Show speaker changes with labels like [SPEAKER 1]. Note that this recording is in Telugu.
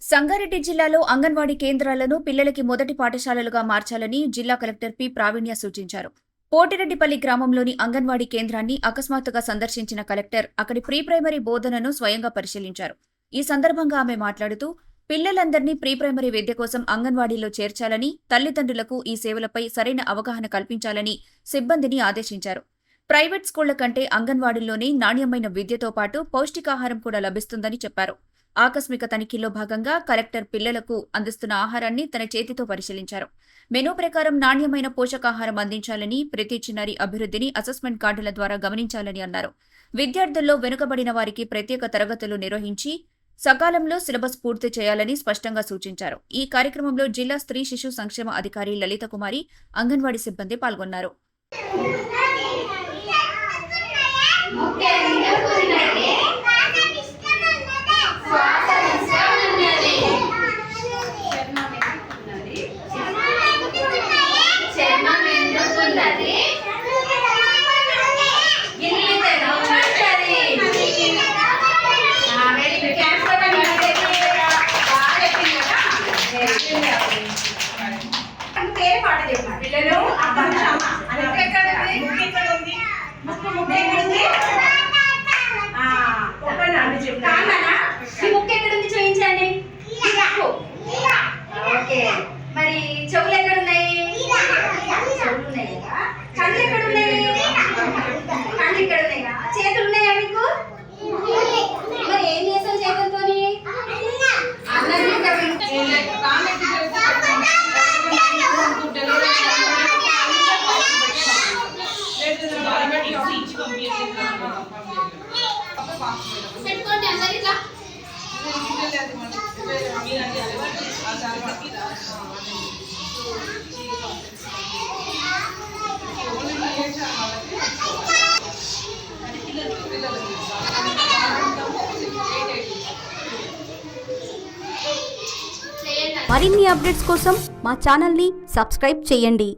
[SPEAKER 1] సంగారెడ్డి జిల్లాలో అంగన్వాడీ కేంద్రాలను పిల్లలకి మొదటి పాఠశాలలుగా మార్చాలని జిల్లా కలెక్టర్ పి ప్రావీణ్య సూచించారు. పోటిరెడ్డిపల్లి గ్రామంలోని అంగన్వాడీ కేంద్రాన్ని అకస్మాత్తుగా సందర్శించిన కలెక్టర్ అక్కడి ప్రీ ప్రైమరీ బోధనను స్వయంగా పరిశీలించారు. ఈ సందర్భంగా ఆమె మాట్లాడుతూ పిల్లలందరినీ ప్రీ ప్రైమరీ విద్య కోసం అంగన్వాడీలో చేర్చాలని, తల్లిదండ్రులకు ఈ సేవలపై సరైన అవగాహన కల్పించాలని సిబ్బందిని ఆదేశించారు. ప్రైవేట్ స్కూళ్ల కంటే అంగన్వాడీల్లోనే నాణ్యమైన విద్యతో పాటు పౌష్టికాహారం కూడా లభిస్తుందని చెప్పారు. ఆకస్మిక తనిఖీలో భాగంగా కలెక్టర్ పిల్లలకు అందిస్తున్న ఆహారాన్ని తన చేతితో పరిశీలించారు. మెనూ ప్రకారం నాణ్యమైన పోషకాహారం అందించాలని, ప్రతి చిన్నారి అభివృద్ధిని అసెస్మెంట్ కార్డుల ద్వారా గమనించాలని అన్నారు. విద్యార్థుల్లో వెనుకబడిన వారికి ప్రత్యేక తరగతులు నిర్వహించి సకాలంలో సిలబస్ పూర్తి చేయాలని స్పష్టంగా సూచించారు. ఈ కార్యక్రమంలో జిల్లా స్త్రీ శిశు సంక్షేమ అధికారి లలిత కుమారి, అంగన్వాడీ సిబ్బంది పాల్గొన్నారు.
[SPEAKER 2] మరి చెవులు ఎక్కడున్నాయి? చెవులు ఉన్నాయి కదా. కళ్ళు ఎక్కడున్నాయి? కళ్ళు ఇక్కడ ఉన్నాయి కదా. చేతులు ఉన్నాయా మీకు? మరి ఏం చేస్తావు చేతులతో? పెట్టుకోండి అందరు ఇట్లా.
[SPEAKER 3] మరిన్ని అప్డేట్స్ కోసం మా ఛానల్ని సబ్స్క్రైబ్ చేయండి.